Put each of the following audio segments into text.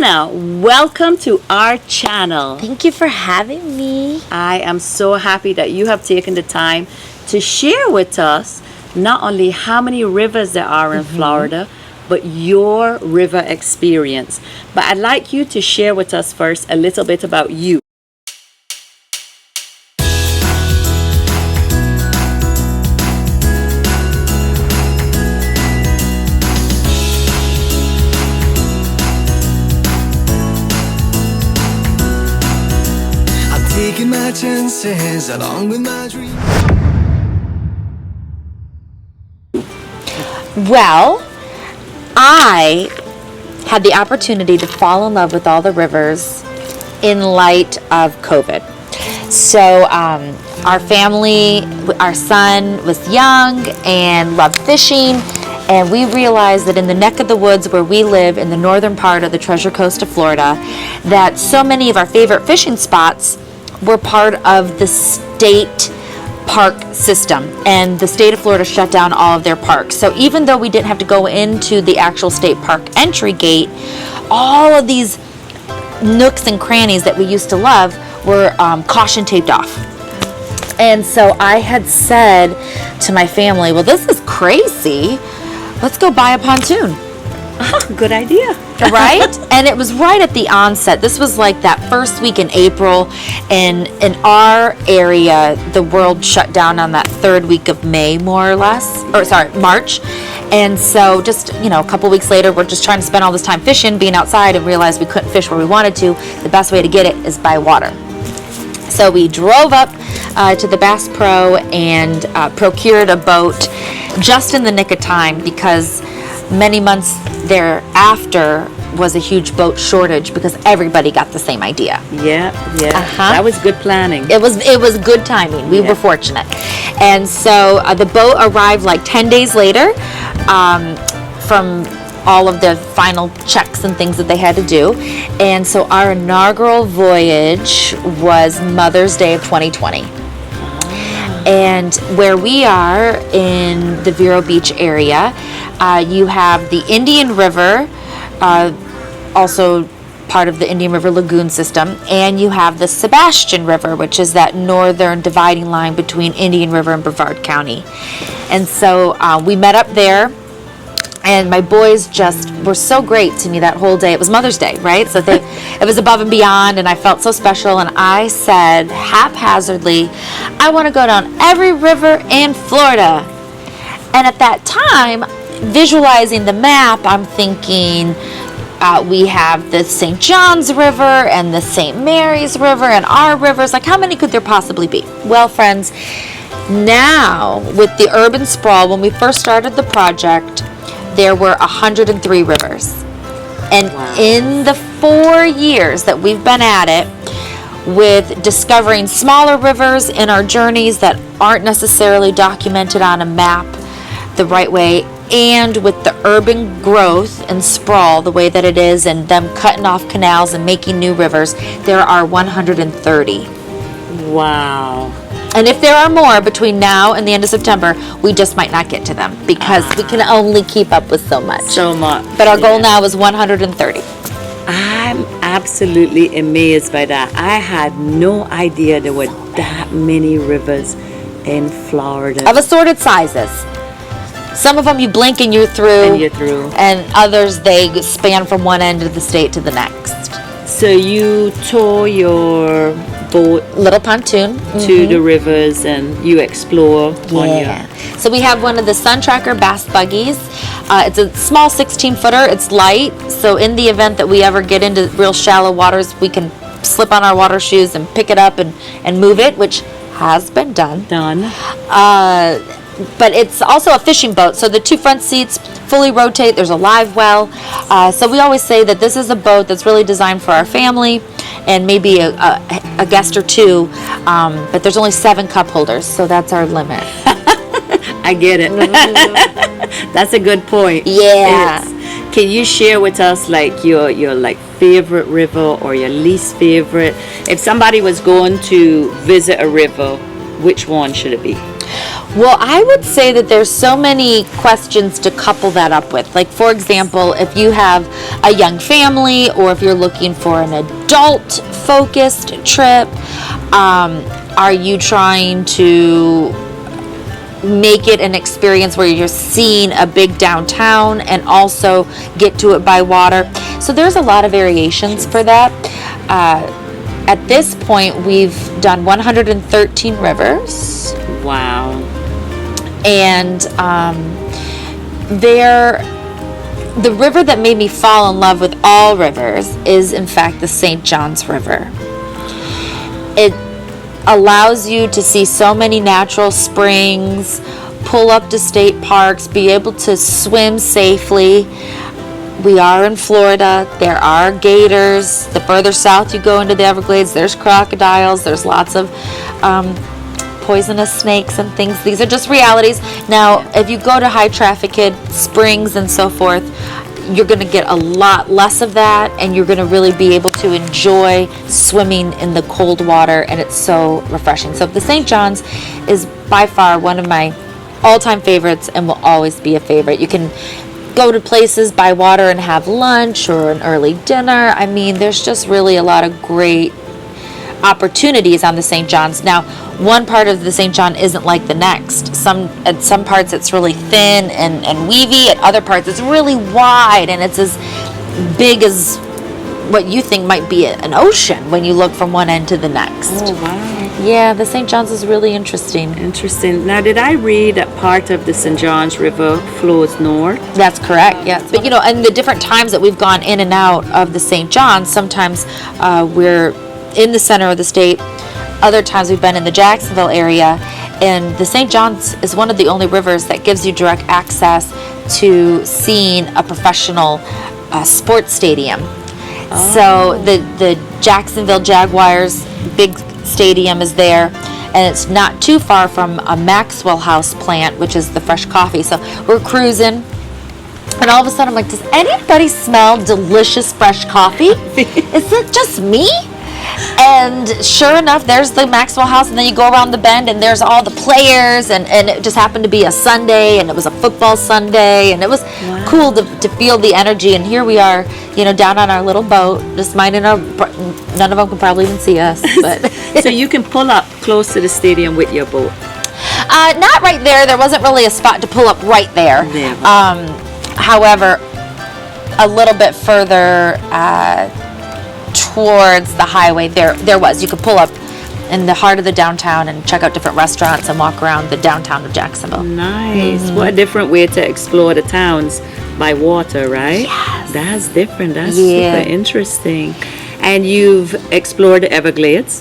Anna, welcome to our channel. Thank you for having me. I am so happy that you have taken the time to share with us not only how many rivers there are in Florida, but your river experience. But I'd like you to share with us first a little bit about you. Taking my chances along with my dreams. Well, I had the opportunity to fall in love with all the rivers in light of COVID. So our family, our son was young and loved fishing, and we realized that in the neck of the woods where we live in the northern part of the Treasure Coast of Florida, that so many of our favorite fishing spots were part of the state park system, and the state of Florida shut down all of their parks. So even though we didn't have to go into the actual state park entry gate, all of these nooks and crannies that we used to love were caution taped off. And so I had said to my family, well, this is crazy. Let's go buy a pontoon. Good idea. Right? And it was right at the onset. This was like that first week in April, and in our area the world shut down on that third week of May, more or less, or sorry, March. And so just, a couple weeks later, we're just trying to spend all this time fishing, being outside, and realized we couldn't fish where we wanted to. The best way to get it is by water. So we drove up to the Bass Pro and procured a boat just in the nick of time, because many months thereafter was a huge boat shortage because everybody got the same idea. Yeah. That was good planning. It was good timing. We were fortunate. And so the boat arrived like 10 days later from all of the final checks and things that they had to do. And so our inaugural voyage was Mother's Day of 2020. And where we are in the Vero Beach area, you have the Indian River, also part of the Indian River Lagoon system, and you have the Sebastian River, which is that northern dividing line between Indian River and Brevard County. And so we met up there, and my boys just were so great to me that whole day. It was Mother's Day, right? So it was above and beyond, and I felt so special. And I said haphazardly, I want to go down every river in Florida. And at that time, visualizing the map, I'm thinking we have the St. John's River and the St. Mary's River and our rivers. Like, how many could there possibly be? Well, friends, now with the urban sprawl, when we first started the project, there were 103 rivers. And in the 4 years that we've been at it, with discovering smaller rivers in our journeys that aren't necessarily documented on a map the right way, and with the urban growth and sprawl the way that it is, and them cutting off canals and making new rivers, there are 130. Wow. And if there are more between now and the end of September, we just might not get to them because we can only keep up with so much. But our goal now is 130. I'm absolutely amazed by that. I had no idea there were that many rivers in Florida. Of assorted sizes. Some of them you blink and you're through. And others, they span from one end of the state to the next. So you tow your boat, little pontoon, to the rivers, and you explore on your... So we have one of the Sun Tracker bass buggies. It's a small 16-footer. It's light, so in the event that we ever get into real shallow waters, we can slip on our water shoes and pick it up and move it, which has been done. But it's also a fishing boat, so the two front seats fully rotate. There's a live well. So we always say that this is a boat that's really designed for our family and maybe a guest or two, but there's only 7 cup holders, so that's our limit. I get it. That's a good point. Yeah. Can you share with us like your like favorite river or your least favorite? If somebody was going to visit a river, which one should it be? Well, I would say that there's so many questions to couple that up with. Like, for example, if you have a young family or if you're looking for an adult-focused trip, are you trying to make it an experience where you're seeing a big downtown and also get to it by water? So there's a lot of variations for that. At this point, we've done 113 rivers. Wow. And the river that made me fall in love with all rivers is, in fact, the St. John's River. It allows you to see so many natural springs, pull up to state parks, be able to swim safely. We are in Florida. There are gators. The further south you go into the Everglades, there's crocodiles. There's lots of poisonous snakes and things. These are just realities. Now, if you go to high trafficked springs and so forth, you're going to get a lot less of that, and you're going to really be able to enjoy swimming in the cold water, and it's so refreshing. So the St. John's is by far one of my all-time favorites and will always be a favorite. You can go to places by water and have lunch or an early dinner. I mean, there's just really a lot of great opportunities on the St. John's. Now, one part of the St. John isn't like the next. At some parts it's really thin and weavy. At other parts it's really wide and it's as big as what you think might be an ocean when you look from one end to the next. Oh, wow. Yeah, the St. John's is really interesting. Interesting. Now, did I read that part of the St. John's River flows north? That's correct, yes. But, and the different times that we've gone in and out of the St. John's, sometimes we're in the center of the state. Other times we've been in the Jacksonville area, and the St. John's is one of the only rivers that gives you direct access to seeing a professional sports stadium. Oh. So the Jacksonville Jaguars big stadium is there, and it's not too far from a Maxwell House plant, which is the fresh coffee. So we're cruising, and all of a sudden I'm like, does anybody smell delicious fresh coffee? Is it just me? And sure enough, there's the Maxwell House, and then you go around the bend and there's all the players, and it just happened to be a Sunday, and it was a football Sunday, and it was cool to feel the energy. And here we are, down on our little boat, just minding our, none of them can probably even see us. But So you can pull up close to the stadium with your boat? Not right there. There wasn't really a spot to pull up right there. However, a little bit further towards the highway, there was. You could pull up in the heart of the downtown and check out different restaurants and walk around the downtown of Jacksonville. Nice. Mm-hmm. What a different way to explore the towns by water, right? Yes. That's different. That's super interesting. And you've explored the Everglades?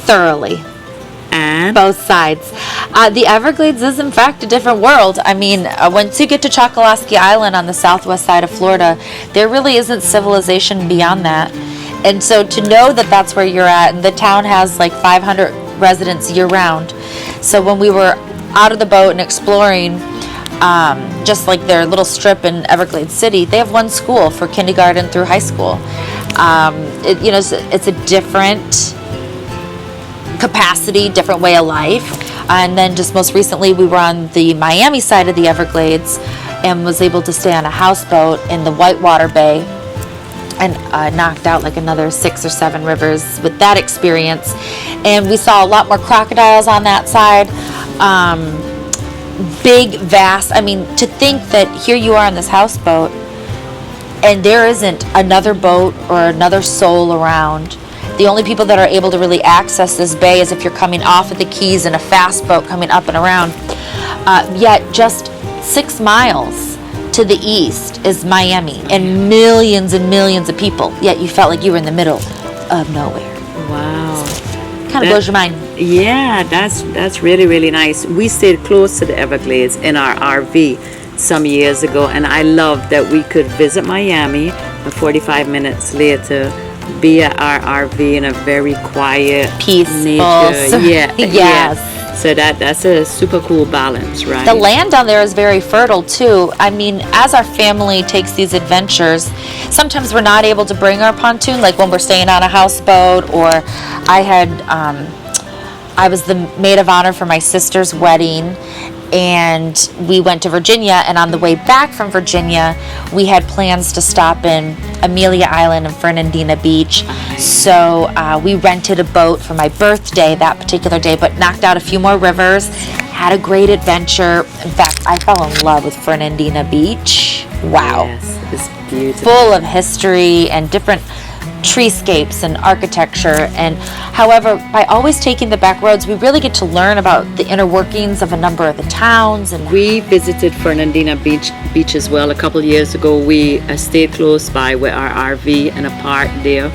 Thoroughly. And? Both sides. The Everglades is, in fact, a different world. I mean, once you get to Chokoloskee Island on the southwest side of Florida, there really isn't civilization beyond that. And so to know that that's where you're at, and the town has like 500 residents year-round. So when we were out of the boat and exploring, just like their little strip in Everglades City, they have one school for kindergarten through high school. It's a different capacity, different way of life. And then just most recently, we were on the Miami side of the Everglades and was able to stay on a houseboat in the Whitewater Bay, and knocked out like another 6 or 7 rivers with that experience. And we saw a lot more crocodiles on that side. Big, vast. I mean, to think that here you are on this houseboat and there isn't another boat or another soul around. The only people that are able to really access this bay is if you're coming off of the Keys in a fast boat coming up and around. Yet just 6 miles to the east is Miami, and millions of people. Yet you felt like you were in the middle of nowhere. Wow. Kind of blows your mind. Yeah, that's really, really nice. We stayed close to the Everglades in our RV some years ago, and I loved that we could visit Miami, and 45 minutes later be at our RV in a very quiet, peaceful nature. Yeah. Yes. Yeah. So that's a super cool balance, right? The land down there is very fertile too. I mean, as our family takes these adventures, sometimes we're not able to bring our pontoon, like when we're staying on a houseboat, or I had I was the maid of honor for my sister's wedding, and we went to Virginia, and on the way back from Virginia, we had plans to stop in Amelia Island and Fernandina Beach. So we rented a boat for my birthday that particular day, but knocked out a few more rivers, had a great adventure. In fact, I fell in love with Fernandina Beach. Wow. Yes, it's beautiful. Full of history and different treescapes and architecture. And however, by always taking the back roads, we really get to learn about the inner workings of a number of the towns. And We visited Fernandina Beach as well a couple years ago. We stayed close by with our RV and a park there.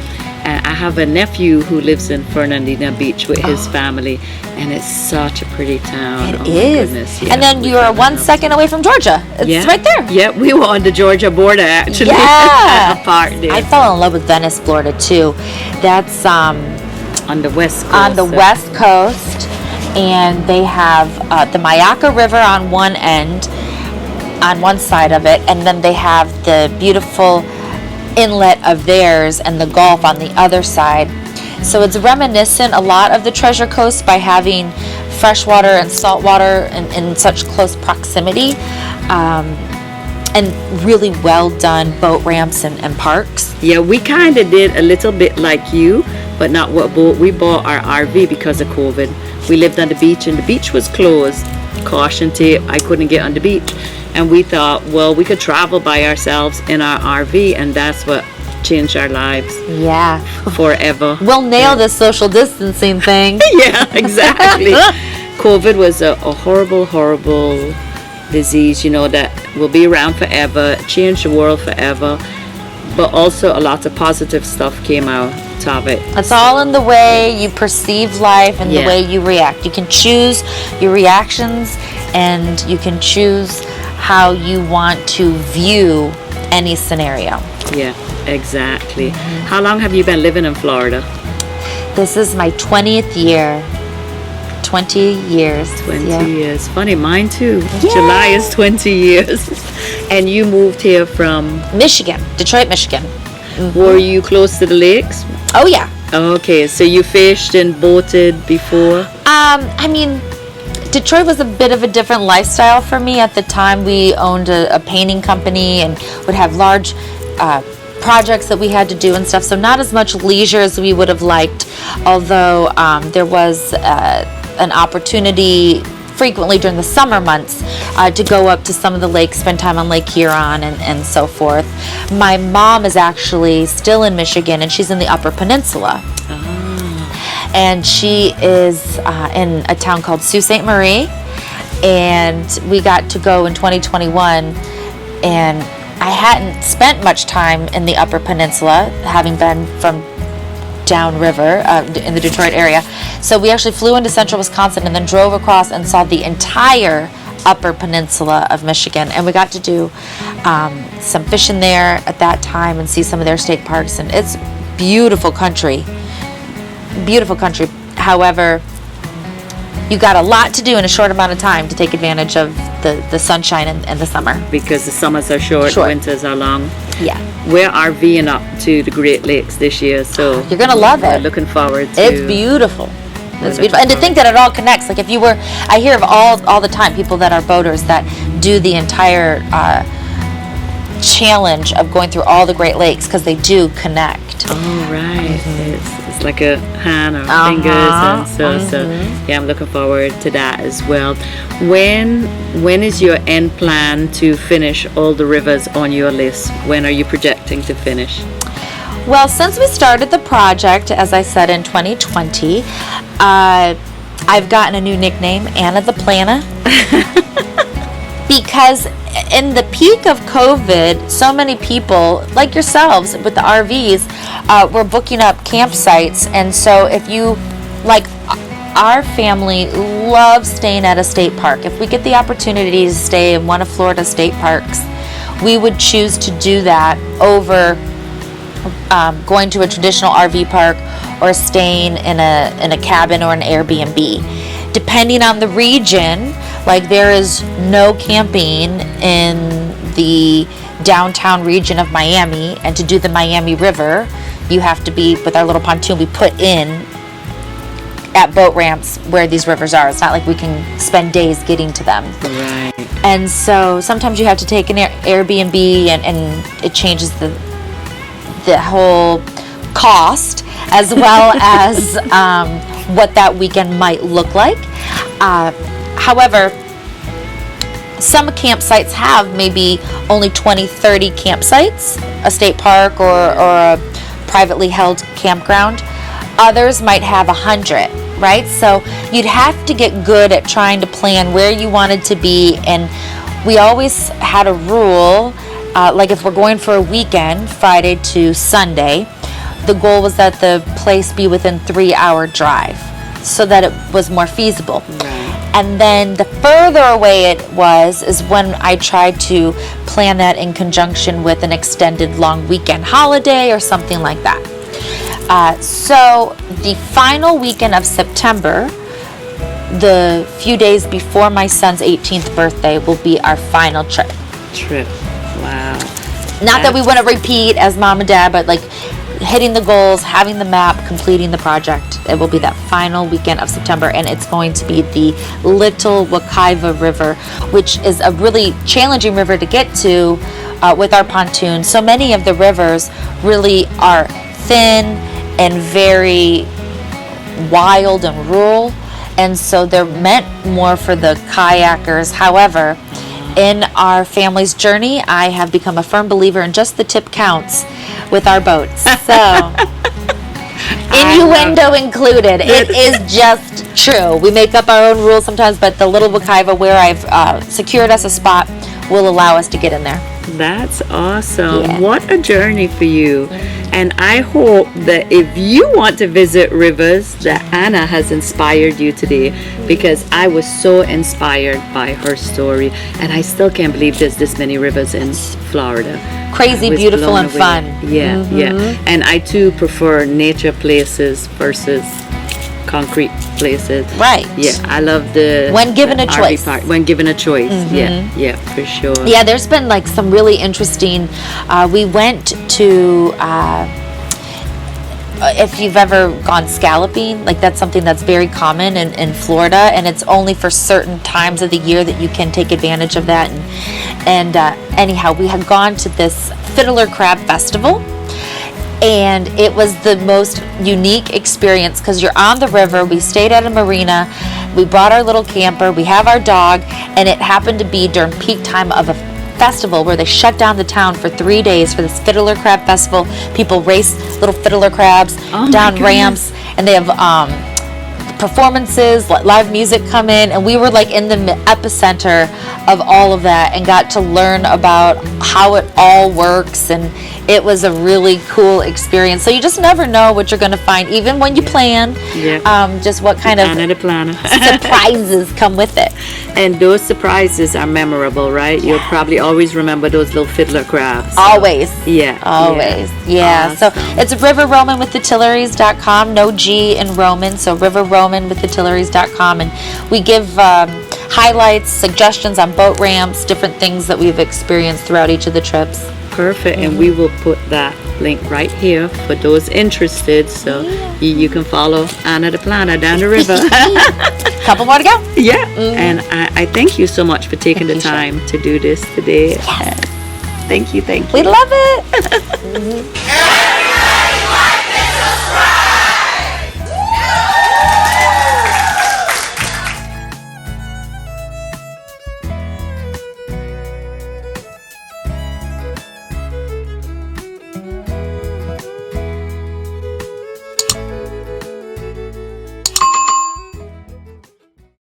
And I have a nephew who lives in Fernandina Beach with his family, and it's such a pretty town. It my is. goodness, yeah. And then you are 1 second away from Georgia. It's right there. Yeah, we were on the Georgia border actually. Yeah. At a park there. I fell in love with Venice, Florida too. That's on the west coast. on the west coast, and they have the Mayaca River on one end, on one side of it, and then they have the beautiful inlet of theirs and the Gulf on the other side. So it's reminiscent a lot of the Treasure Coast by having freshwater and saltwater in such close proximity, and really well done boat ramps and parks. Yeah, we kind of did a little bit like you, but not what boat. We bought our RV because of COVID. We lived on the beach, and the beach was closed. Caution tape, I couldn't get on the beach. And we thought, well, we could travel by ourselves in our RV, and that's what changed our lives Yeah. forever. We'll nail this social distancing thing. Yeah, exactly. COVID was a horrible, horrible disease, that will be around forever, change the world forever. But also a lot of positive stuff came out of it. It's all in the way you perceive life and the Yeah. way you react. You can choose your reactions, and you can choose how you want to view any scenario. Yeah, exactly. How long have you been living in Florida? This is my 20th year. 20 years. 20 Yeah. years. Funny, mine too. Yay! July is 20 years. And you moved here from, Michigan, Detroit, Michigan. were you close to the lakes? Oh yeah. Okay, so you fished and boated before? I mean, Detroit was a bit of a different lifestyle for me at the time. We owned a painting company and would have large projects that we had to do and stuff, so not as much leisure as we would have liked, although there was an opportunity frequently during the summer months to go up to some of the lakes, spend time on Lake Huron and so forth. My mom is actually still in Michigan, and she's in the Upper Peninsula. And she is in a town called Sault Ste. Marie, and we got to go in 2021, and I hadn't spent much time in the Upper Peninsula, having been from downriver in the Detroit area. So we actually flew into central Wisconsin and then drove across and saw the entire Upper Peninsula of Michigan, and we got to do some fishing there at that time and see some of their state parks, and it's beautiful country. Beautiful country. However, you got a lot to do in a short amount of time to take advantage of the sunshine and the summer. Because the summers are short, winters are long. Yeah. We're RVing up to the Great Lakes this year, so You're gonna love we're it. looking forward to It's beautiful. It's beautiful. And to think that it all connects. Like if you were, I hear of all the time people that are boaters that do the entire challenge of going through all the Great Lakes, because they do connect. Oh, right. It's like a hand or fingers, and so yeah, I'm looking forward to that as well. When is your end plan to finish all the rivers on your list? When are you projecting to finish? Well, since we started the project, as I said, in 2020, I've gotten a new nickname, Anna the Planner. Because in the peak of COVID, so many people, like yourselves with the RVs, were booking up campsites. And so if you, like our family, loves staying at a state park. If we get the opportunity to stay in one of Florida's state parks, we would choose to do that over going to a traditional RV park or staying in a cabin or an Airbnb. Depending on the region, like there is no camping in the downtown region of Miami, and to do the Miami River, you have to be, with our little pontoon we put in at boat ramps where these rivers are. It's not like we can spend days getting to them. Right. And so sometimes you have to take an Airbnb, and it changes the whole cost as well as what that weekend might look like. However, some campsites have maybe only 20, 30 campsites, a state park or a privately held campground. Others might have 100, right? So you'd have to get good at trying to plan where you wanted to be. And we always had a rule, like if we're going for a weekend, Friday to Sunday, the goal was that the place be within 3-hour drive so that it was more feasible. Right. And then the further away it was is when I tried to plan that in conjunction with an extended long weekend holiday or something like that. So the final weekend of September, the few days before my son's 18th birthday, will be our final trip. Wow. Not that we want to repeat as mom and dad, but like hitting the goals, having the map, completing the project. It will be that final weekend of September, and it's going to be the Little Wekiva River, which is a really challenging river to get to with our pontoon. So many of the rivers really are thin and very wild and rural, and so they're meant more for the kayakers. However, in our family's journey, I have become a firm believer in just the tip counts with our boats. So, innuendo included. It is just true. We make up our own rules sometimes, but the Little Wekiva, where I've secured us a spot, will allow us to get in there. That's awesome. Yeah. What a journey for you. And I hope that if you want to visit rivers, that Anna has inspired you today, because I was so inspired by her story, and I still can't believe there's this many rivers in Florida. Crazy, I was beautiful, blown and away. fun. Yeah, yeah. And I too prefer nature places versus concrete places. Right. Yeah, I love the When given a RV choice. park. When given a choice. Yeah, for sure. Yeah, there's been like some really interesting. We went to. If you've ever gone scalloping, like that's something that's very common in Florida, and it's only for certain times of the year that you can take advantage of that. And anyhow, we had gone to this fiddler crab festival, and it was the most unique experience because you're on the river. We stayed at a marina, we brought our little camper, we have our dog, and it happened to be during peak time of a festival where they shut down the town for 3 days for this fiddler crab festival. People race little fiddler crabs down ramps, and they have performances, let live music come in, and we were like in the epicenter of all of that and got to learn about how it all works, and it was a really cool experience. So you just never know what you're going to find, even when you plan. Yeah. Just what kind of Anna the planner. surprises come with it. And those surprises are memorable, right? You'll probably always remember those little fiddler crabs. Always. Yeah. Always. Yeah. So Awesome. it's riverromanwiththetilleries.com, no G in Roman, so riverromanwiththetilleries.com, and we give highlights, suggestions on boat ramps, different things that we've experienced throughout each of the trips. Perfect. And we will put that link right here for those interested, so you can follow Anna the planner down the river. Couple more to go. Yeah. And I thank you so much for taking the you, Cheryl. time to do this today. Yes. Thank you. We love it.